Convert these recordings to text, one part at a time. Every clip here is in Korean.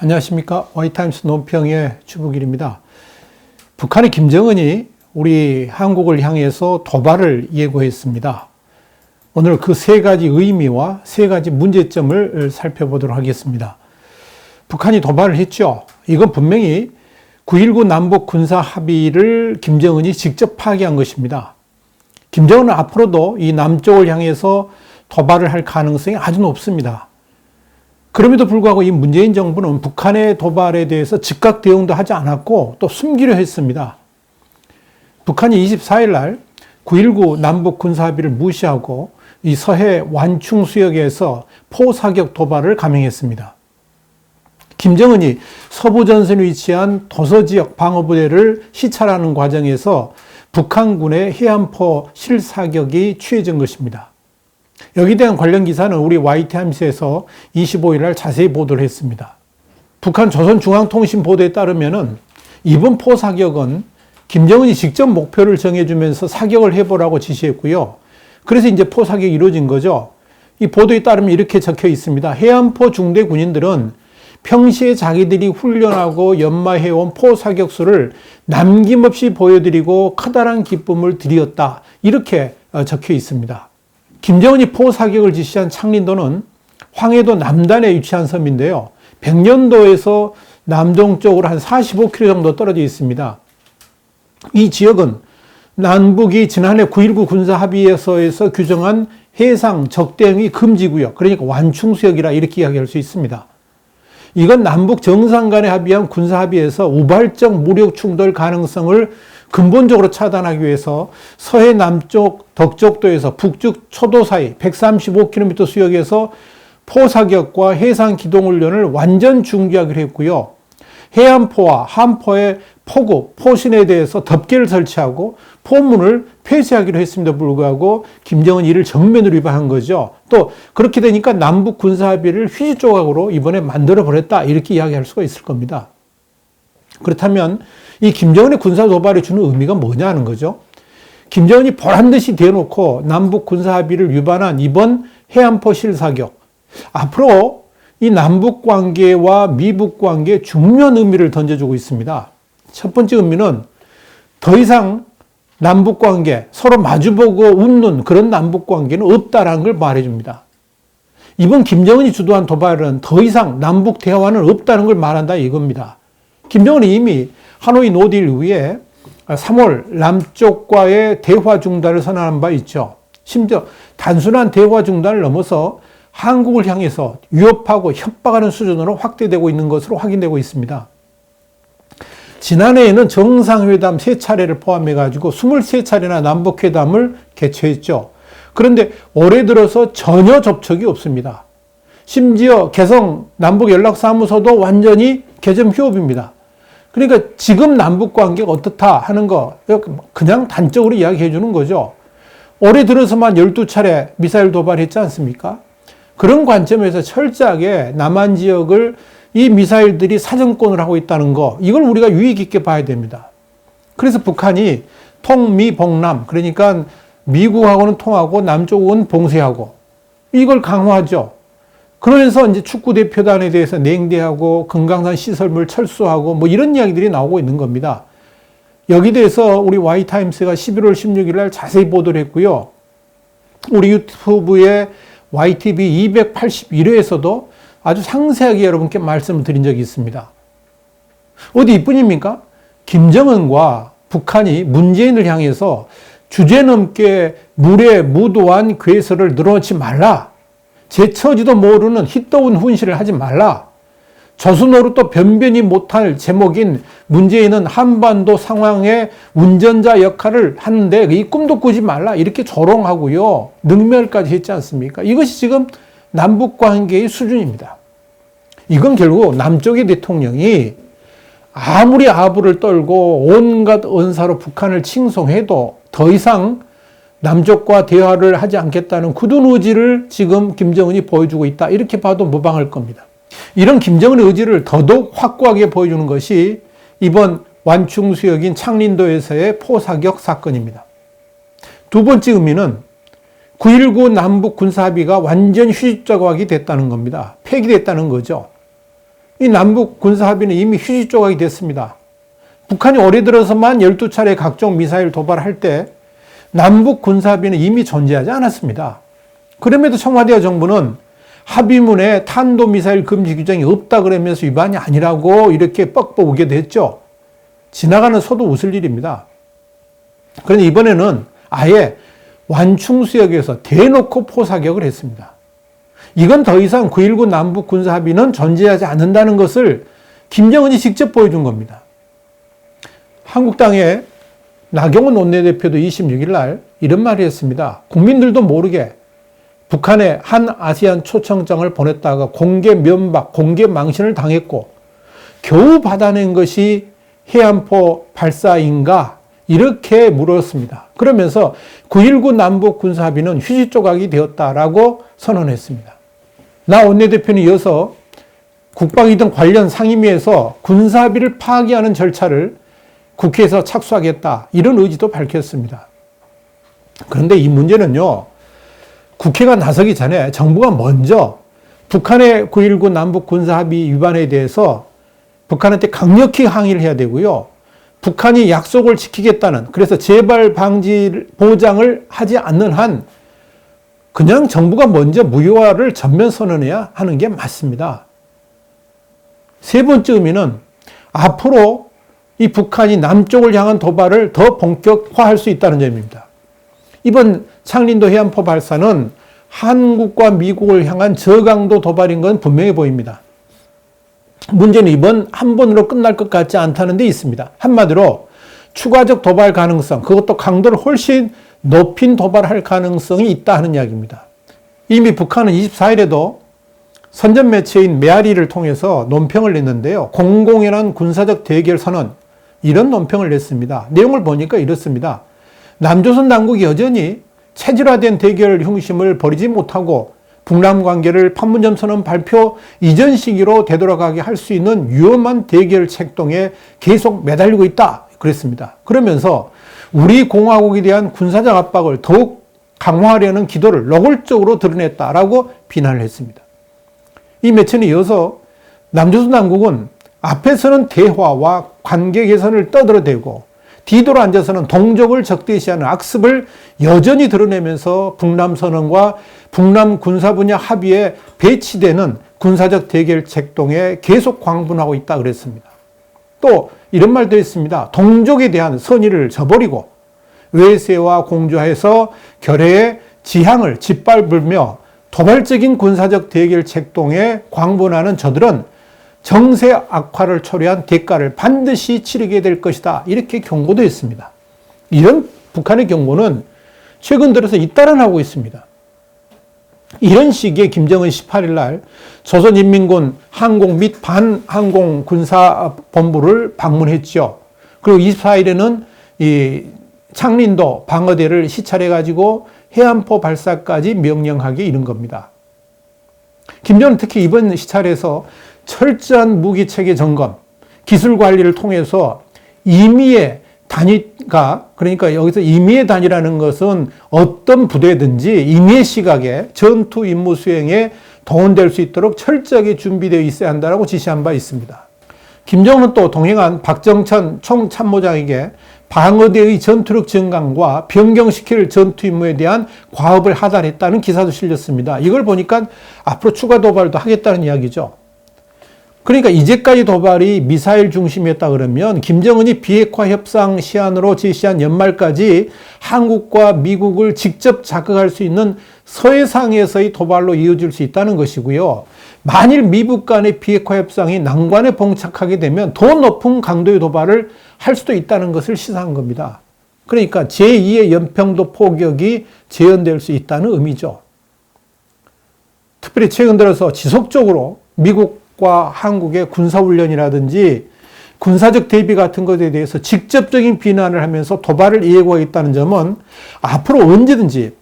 안녕하십니까. 와이타임스 논평의 주북일입니다. 북한의 김정은이 우리 한국을 향해서 도발을 예고했습니다. 오늘 그 세 가지 의미와 세 가지 문제점을 살펴보도록 하겠습니다. 북한이 도발을 했죠. 이건 분명히 9.19 남북 군사 합의를 김정은이 직접 파기한 것입니다. 김정은은 앞으로도 이 남쪽을 향해서 도발을 할 가능성이 아주 높습니다. 그럼에도 불구하고 이 문재인 정부는 북한의 도발에 대해서 즉각 대응도 하지 않았고 또 숨기려 했습니다. 북한이 24일 날 9.19 남북 군사합의를 무시하고 이 서해 완충수역에서 포사격 도발을 감행했습니다. 김정은이 서부전선에 위치한 도서지역 방어부대를 시찰하는 과정에서 북한군의 해안포 실사격이 취해진 것입니다. 여기에 대한 관련 기사는 우리 YT함스에서 25일 날 자세히 보도를 했습니다. 북한 조선중앙통신 보도에 따르면 이번 포사격은 김정은이 직접 목표를 정해주면서 사격을 해보라고 지시했고요. 그래서 이제 포사격이 이루어진 거죠. 이 보도에 따르면 이렇게 적혀 있습니다. 해안포 중대 군인들은 평시에 자기들이 훈련하고 연마해온 포사격수를 남김없이 보여드리고 커다란 기쁨을 드렸다. 이렇게 적혀 있습니다. 김정은이 포사격을 지시한 창린도는 황해도 남단에 위치한 섬인데요. 백년도에서 남동쪽으로 한 45km 정도 떨어져 있습니다. 이 지역은 남북이 지난해 9.19 군사합의에서 규정한 해상 적대행위 금지구역, 그러니까 완충수역이라 이렇게 이야기할 수 있습니다. 이건 남북 정상 간에 합의한 군사합의에서 우발적 무력 충돌 가능성을 근본적으로 차단하기 위해서 서해 남쪽 덕적도에서 북쪽 초도 사이 135km 수역에서 포사격과 해상 기동훈련을 완전 중지하기로 했고요. 해안포와 한포의 포구, 포신에 대해서 덮개를 설치하고 포문을 폐쇄하기로 했음에도 불구하고 김정은이 이를 정면으로 위반한 거죠. 또 그렇게 되니까 남북 군사합의를 휴지 조각으로 이번에 만들어버렸다 이렇게 이야기할 수가 있을 겁니다. 그렇다면 이 김정은의 군사 도발이 주는 의미가 뭐냐는 거죠. 김정은이 보란듯이 대놓고 남북 군사 합의를 위반한 이번 해안포 실사격, 앞으로 이 남북 관계와 미북 관계에 중요한 의미를 던져주고 있습니다. 첫 번째 의미는 더 이상 남북 관계, 서로 마주보고 웃는 그런 남북 관계는 없다라는 걸 말해줍니다. 이번 김정은이 주도한 도발은 더 이상 남북 대화는 없다는 걸 말한다 이겁니다. 김정은이 이미 하노이 노딜 이후에 3월 남쪽과의 대화 중단을 선언한 바 있죠. 심지어 단순한 대화 중단을 넘어서 한국을 향해서 위협하고 협박하는 수준으로 확대되고 있는 것으로 확인되고 있습니다. 지난해에는 정상회담 3차례를 포함해가지고 23차례나 남북회담을 개최했죠. 그런데 올해 들어서 전혀 접촉이 없습니다. 심지어 개성 남북연락사무소도 완전히 개점 휴업입니다. 그러니까 지금 남북관계가 어떻다 하는 거 그냥 단적으로 이야기해 주는 거죠. 올해 들어서만 12차례 미사일 도발했지 않습니까? 그런 관점에서 철저하게 남한 지역을 이 미사일들이 사정권을 하고 있다는 거, 이걸 우리가 유의 깊게 봐야 됩니다. 그래서 북한이 통미봉남, 그러니까 미국하고는 통하고 남쪽은 봉쇄하고 이걸 강화하죠. 그러면서 이제 축구대표단에 대해서 냉대하고 금강산 시설물 철수하고 뭐 이런 이야기들이 나오고 있는 겁니다. 여기 대해서 우리 Y타임스가 11월 16일 날 자세히 보도를 했고요. 우리 유튜브의 YTV 281회에서도 아주 상세하게 여러분께 말씀을 드린 적이 있습니다. 어디 이뿐입니까? 김정은과 북한이 문재인을 향해서 주제넘게 물에 무도한 괴설을 늘어놓지 말라. 제처지도 모르는 휘떠운 훈시를 하지 말라. 조선어로 변변히 못할 제목인 문재인은 한반도 상황의 운전자 역할을 하는데 이 꿈도 꾸지 말라. 이렇게 조롱하고요. 능멸까지 했지 않습니까? 이것이 지금 남북관계의 수준입니다. 이건 결국 남쪽의 대통령이 아무리 아부를 떨고 온갖 언사로 북한을 칭송해도 더 이상 남쪽과 대화를 하지 않겠다는 굳은 의지를 지금 김정은이 보여주고 있다. 이렇게 봐도 무방할 겁니다. 이런 김정은의 의지를 더더욱 확고하게 보여주는 것이 이번 완충수역인 창린도에서의 포사격 사건입니다. 두 번째 의미는 9.19 남북 군사합의가 완전 휴지 조각이 됐다는 겁니다. 폐기됐다는 거죠. 이 남북 군사합의는 이미 휴지 조각이 됐습니다. 북한이 올해 들어서만 12차례 각종 미사일 도발할 때 남북 군사합의는 이미 존재하지 않았습니다. 그럼에도 청와대 정부는 합의문에 탄도미사일 금지 규정이 없다 그러면서 위반이 아니라고 이렇게 뻑뻑 우겨도 했죠. 지나가는 소도 웃을 일입니다. 그런데 이번에는 아예 완충수역에서 대놓고 포사격을 했습니다. 이건 더 이상 9.19 남북 군사합의는 존재하지 않는다는 것을 김정은이 직접 보여준 겁니다. 한국당의 나경원 원내대표도 26일 날 이런 말을 했습니다. 국민들도 모르게 북한에 한 아세안 초청장을 보냈다가 공개 면박, 공개 망신을 당했고 겨우 받아낸 것이 해안포 발사인가? 이렇게 물었습니다. 그러면서 9.19 남북 군사합의는 휴지 조각이 되었다라고 선언했습니다. 나 원내대표는 이어서 국방위 등 관련 상임위에서 군사합의를 파기하는 절차를 국회에서 착수하겠다 이런 의지도 밝혔습니다. 그런데 이 문제는요. 국회가 나서기 전에 정부가 먼저 북한의 9.19 남북 군사합의 위반에 대해서 북한한테 강력히 항의를 해야 되고요. 북한이 약속을 지키겠다는, 그래서 재발 방지 보장을 하지 않는 한 그냥 정부가 먼저 무효화를 전면 선언해야 하는 게 맞습니다. 세 번째 의미는 앞으로 이 북한이 남쪽을 향한 도발을 더 본격화할 수 있다는 점입니다. 이번 창린도 해안포 발사는 한국과 미국을 향한 저강도 도발인 건 분명해 보입니다. 문제는 이번 한 번으로 끝날 것 같지 않다는 데 있습니다. 한마디로 추가적 도발 가능성, 그것도 강도를 훨씬 높인 도발할 가능성이 있다 하는 이야기입니다. 이미 북한은 24일에도 선전 매체인 메아리를 통해서 논평을 냈는데요. 공공연한 군사적 대결 선언, 이런 논평을 냈습니다. 내용을 보니까 이렇습니다. 남조선 당국이 여전히 체질화된 대결 흉심을 버리지 못하고 북남 관계를 판문점 선언 발표 이전 시기로 되돌아가게 할 수 있는 위험한 대결 책동에 계속 매달리고 있다. 그랬습니다. 그러면서 우리 공화국에 대한 군사적 압박을 더욱 강화하려는 기도를 노골적으로 드러냈다라고 비난을 했습니다. 이 매체는 이어서 남조선 당국은 앞에서는 대화와 관계 개선을 떠들어대고 뒤돌아 앉아서는 동족을 적대시하는 악습을 여전히 드러내면서 북남 선언과 북남 군사 분야 합의에 배치되는 군사적 대결 책동에 계속 광분하고 있다 그랬습니다. 또 이런 말도 했습니다. 동족에 대한 선의를 저버리고 외세와 공조해서 결의의 지향을 짓밟으며 도발적인 군사적 대결 책동에 광분하는 저들은 정세 악화를 초래한 대가를 반드시 치르게 될 것이다. 이렇게 경고도 했습니다. 이런 북한의 경고는 최근 들어서 잇따라나고 있습니다. 이런 시기에 김정은 18일 날 조선인민군 항공 및 반항공군사본부를 방문했죠. 그리고 24일에는 이 창린도 방어대를 시찰해가지고 해안포 발사까지 명령하게 이른 겁니다. 김정은 특히 이번 시찰에서 철저한 무기체계 점검, 기술 관리를 통해서 임의의 단위가, 그러니까 여기서 임의의 단위라는 것은 어떤 부대든지 임의의 시각에 전투 임무 수행에 동원될 수 있도록 철저하게 준비되어 있어야 한다고 지시한 바 있습니다. 김정은은 또 동행한 박정천 총참모장에게 방어대의 전투력 증강과 변경시킬 전투 임무에 대한 과업을 하달했다는 기사도 실렸습니다. 이걸 보니까 앞으로 추가 도발도 하겠다는 이야기죠. 그러니까 이제까지 도발이 미사일 중심이었다 그러면 김정은이 비핵화 협상 시한으로 제시한 연말까지 한국과 미국을 직접 자극할 수 있는 서해상에서의 도발로 이어질 수 있다는 것이고요. 만일 미국 간의 비핵화 협상이 난관에 봉착하게 되면 더 높은 강도의 도발을 할 수도 있다는 것을 시사한 겁니다. 그러니까 제2의 연평도 포격이 재현될 수 있다는 의미죠. 특별히 최근 들어서 지속적으로 미국과 한국의 군사훈련이라든지 군사적 대비 같은 것에 대해서 직접적인 비난을 하면서 도발을 예고하고 있다는 점은 앞으로 언제든지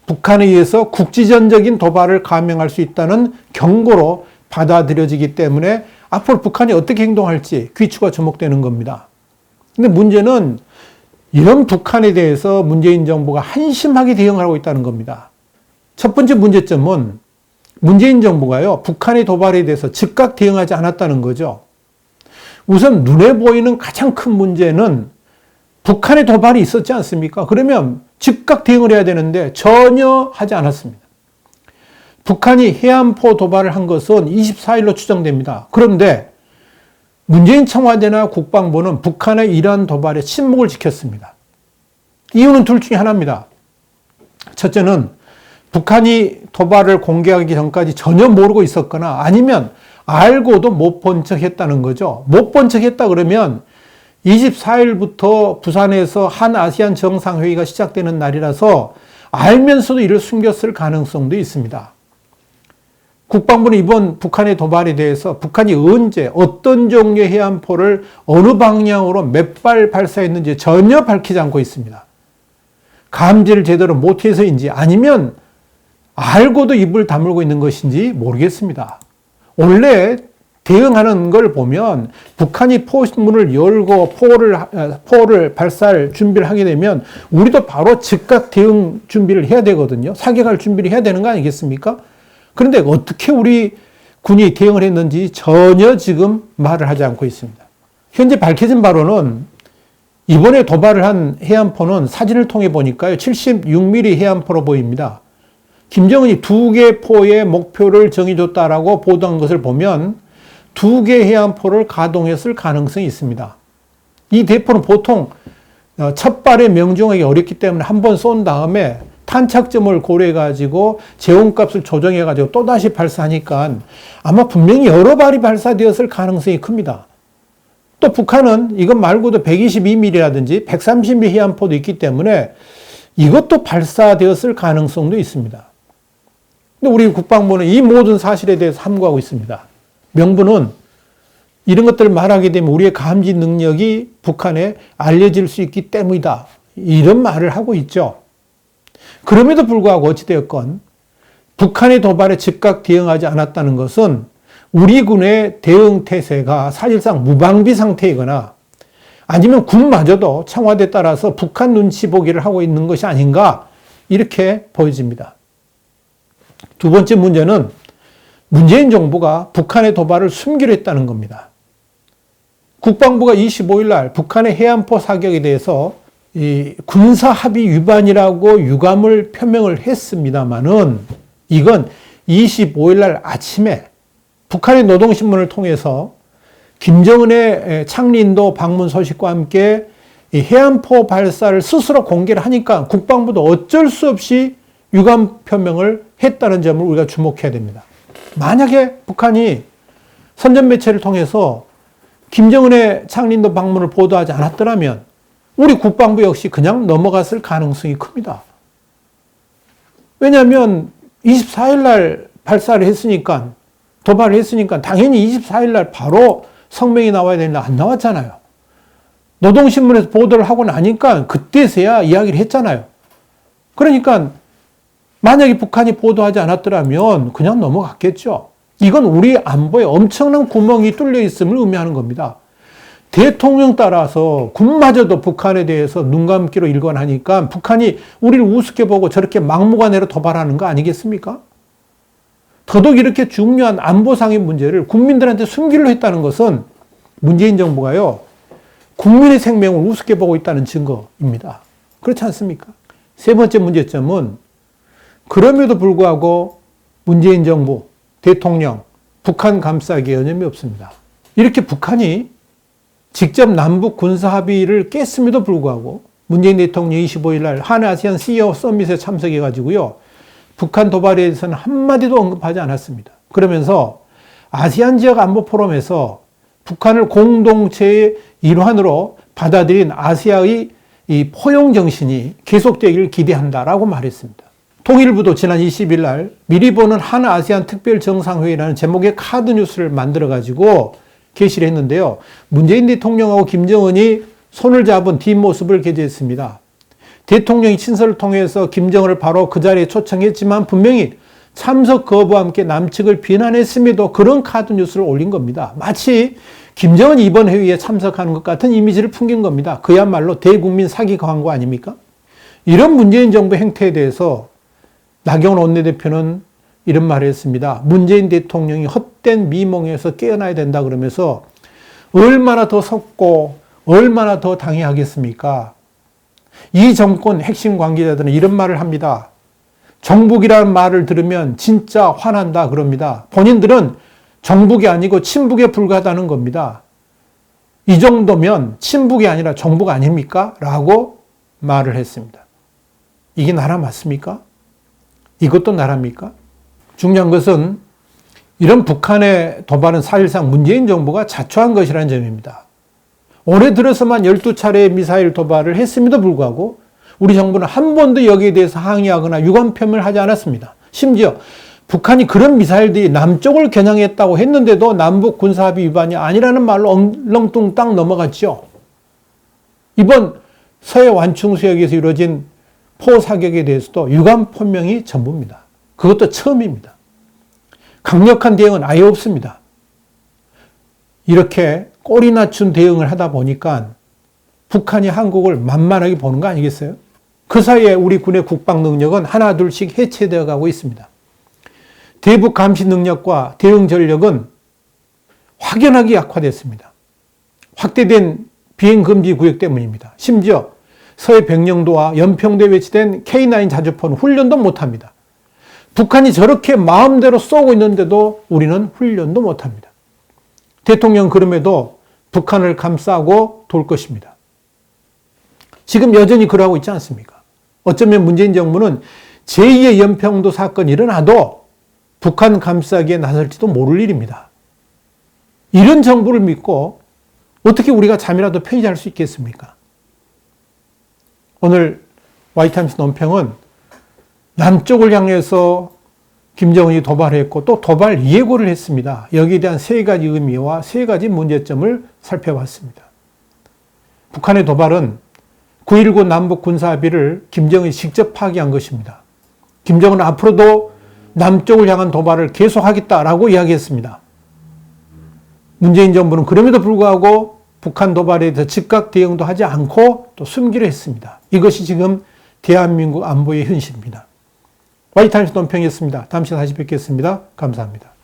북한에 의해서 국지전적인 도발을 감행할 수 있다는 경고로 받아들여지기 때문에 앞으로 북한이 어떻게 행동할지 귀추가 주목되는 겁니다. 근데 문제는 이런 북한에 대해서 문재인 정부가 한심하게 대응하고 있다는 겁니다. 첫 번째 문제점은 문재인 정부가요, 북한의 도발에 대해서 즉각 대응하지 않았다는 거죠. 우선 눈에 보이는 가장 큰 문제는 북한의 도발이 있었지 않습니까? 그러면 즉각 대응을 해야 되는데 전혀 하지 않았습니다. 북한이 해안포 도발을 한 것은 24일로 추정됩니다. 그런데 문재인 청와대나 국방부는 북한의 이러한 도발에 침묵을 지켰습니다. 이유는 둘 중에 하나입니다. 첫째는 북한이 도발을 공개하기 전까지 전혀 모르고 있었거나 아니면 알고도 못 본 척 했다는 거죠. 못 본 척 했다 그러면 24일부터 부산에서 한 아시안 정상회의가 시작되는 날이라서 알면서도 이를 숨겼을 가능성도 있습니다. 국방부는 이번 북한의 도발에 대해서 북한이 언제 어떤 종류의 해안포를 어느 방향으로 몇 발 발사했는지 전혀 밝히지 않고 있습니다. 감지를 제대로 못해서인지 아니면 알고도 입을 다물고 있는 것인지 모르겠습니다. 원래 대응하는 걸 보면 북한이 포문을 열고 포를 발사할 준비를 하게 되면 우리도 바로 즉각 대응 준비를 해야 되거든요. 사격할 준비를 해야 되는 거 아니겠습니까? 그런데 어떻게 우리 군이 대응을 했는지 전혀 지금 말을 하지 않고 있습니다. 현재 밝혀진 바로는 이번에 도발을 한 해안포는 사진을 통해 보니까요, 76mm 해안포로 보입니다. 김정은이 2개 포의 목표를 정해줬다라고 보도한 것을 보면 2개 해안포를 가동했을 가능성이 있습니다. 이 대포는 보통 첫 발에 명중하기 어렵기 때문에 한 번 쏜 다음에 탄착점을 고려해가지고 제온값을 조정해가지고 또다시 발사하니까 아마 분명히 여러 발이 발사되었을 가능성이 큽니다. 또 북한은 이것 말고도 122mm라든지 130mm 해안포도 있기 때문에 이것도 발사되었을 가능성도 있습니다. 근데 우리 국방부는 이 모든 사실에 대해서 함구하고 있습니다. 명분은 이런 것들을 말하게 되면 우리의 감지 능력이 북한에 알려질 수 있기 때문이다. 이런 말을 하고 있죠. 그럼에도 불구하고 어찌되었건 북한의 도발에 즉각 대응하지 않았다는 것은 우리 군의 대응 태세가 사실상 무방비 상태이거나 아니면 군마저도 청와대에 따라서 북한 눈치 보기를 하고 있는 것이 아닌가 이렇게 보여집니다. 두 번째 문제는 문재인 정부가 북한의 도발을 숨기려 했다는 겁니다. 국방부가 25일 날 북한의 해안포 사격에 대해서 이 군사 합의 위반이라고 유감을 표명을 했습니다마는 이건 25일 날 아침에 북한의 노동신문을 통해서 김정은의 창리인도 방문 소식과 함께 이 해안포 발사를 스스로 공개를 하니까 국방부도 어쩔 수 없이 유감 표명을 했다는 점을 우리가 주목해야 됩니다. 만약에 북한이 선전 매체를 통해서 김정은의 창리인도 방문을 보도하지 않았더라면 우리 국방부 역시 그냥 넘어갔을 가능성이 큽니다. 왜냐하면 24일 날 발사를 했으니까, 도발을 했으니까 당연히 24일 날 바로 성명이 나와야 되는데 안 나왔잖아요. 노동신문에서 보도를 하고 나니까 그때서야 이야기를 했잖아요. 그러니까 만약에 북한이 보도하지 않았더라면 그냥 넘어갔겠죠. 이건 우리 안보에 엄청난 구멍이 뚫려 있음을 의미하는 겁니다. 대통령 따라서 군마저도 북한에 대해서 눈 감기로 일관하니까 북한이 우리를 우습게 보고 저렇게 막무가내로 도발하는 거 아니겠습니까? 더더욱 이렇게 중요한 안보상의 문제를 국민들한테 숨기려 했다는 것은 문재인 정부가요, 국민의 생명을 우습게 보고 있다는 증거입니다. 그렇지 않습니까? 세 번째 문제점은 그럼에도 불구하고 문재인 정부, 대통령, 북한 감싸기에 여념이 없습니다. 이렇게 북한이 직접 남북 군사 합의를 깼음에도 불구하고 문재인 대통령이 25일 날 한아시안 CEO 서밋에 참석해 가지고요, 북한 도발에 대해서는 한마디도 언급하지 않았습니다. 그러면서 아시안 지역 안보 포럼에서 북한을 공동체의 일환으로 받아들인 아시아의 이 포용 정신이 계속되기를 기대한다라고 말했습니다. 통일부도 지난 20일 날 미리 보는 한아시안 특별 정상회의라는 제목의 카드 뉴스를 만들어 가지고 게시를 했는데요. 문재인 대통령하고 김정은이 손을 잡은 뒷모습을 게재했습니다. 대통령이 친서를 통해서 김정은을 바로 그 자리에 초청했지만 분명히 참석 거부와 함께 남측을 비난했음에도 그런 카드 뉴스를 올린 겁니다. 마치 김정은이 이번 회의에 참석하는 것 같은 이미지를 풍긴 겁니다. 그야말로 대국민 사기 광고 아닙니까? 이런 문재인 정부 행태에 대해서 나경원 원내대표는 이런 말을 했습니다. 문재인 대통령이 헛된 미몽에서 깨어나야 된다 그러면서 얼마나 더 섰고 얼마나 더 당해하겠습니까? 이 정권 핵심 관계자들은 이런 말을 합니다. 정북이라는 말을 들으면 진짜 화난다 그럽니다. 본인들은 정북이 아니고 친북에 불과하다는 겁니다. 이 정도면 친북이 아니라 정북 아닙니까? 라고 말을 했습니다. 이게 나라 맞습니까? 이것도 나라입니까? 중요한 것은 이런 북한의 도발은 사실상 문재인 정부가 자초한 것이라는 점입니다. 올해 들어서만 12차례의 미사일 도발을 했음에도 불구하고 우리 정부는 한 번도 여기에 대해서 항의하거나 유감 표명을 하지 않았습니다. 심지어 북한이 그런 미사일들이 남쪽을 겨냥했다고 했는데도 남북 군사합의 위반이 아니라는 말로 엉렁뚱땅 넘어갔죠. 이번 서해 완충수역에서 이루어진 포 사격에 대해서도 유감 표명이 전부입니다. 그것도 처음입니다. 강력한 대응은 아예 없습니다. 이렇게 꼬리 낮춘 대응을 하다 보니까 북한이 한국을 만만하게 보는 거 아니겠어요? 그 사이에 우리 군의 국방 능력은 하나둘씩 해체되어 가고 있습니다. 대북 감시 능력과 대응 전력은 확연하게 약화됐습니다. 확대된 비행금지 구역 때문입니다. 심지어 서해 백령도와 연평도에 배치된 K9 자주포는 훈련도 못합니다. 북한이 저렇게 마음대로 쏘고 있는데도 우리는 훈련도 못합니다. 대통령 그럼에도 북한을 감싸고 돌 것입니다. 지금 여전히 그러고 있지 않습니까? 어쩌면 문재인 정부는 제2의 연평도 사건이 일어나도 북한 감싸기에 나설지도 모를 일입니다. 이런 정부를 믿고 어떻게 우리가 잠이라도 편히 잘 수 있겠습니까? 오늘 와이타임스 논평은 남쪽을 향해서 김정은이 도발했고 또 도발 예고를 했습니다. 여기에 대한 세 가지 의미와 세 가지 문제점을 살펴봤습니다. 북한의 도발은 9.19 남북 군사합의를 김정은이 직접 파기한 것입니다. 김정은은 앞으로도 남쪽을 향한 도발을 계속하겠다라고 이야기했습니다. 문재인 정부는 그럼에도 불구하고 북한 도발에 대해서 즉각 대응도 하지 않고 또 숨기려 했습니다. 이것이 지금 대한민국 안보의 현실입니다. 와이타임스 논평이었습니다. 다음 시간에 다시 뵙겠습니다. 감사합니다.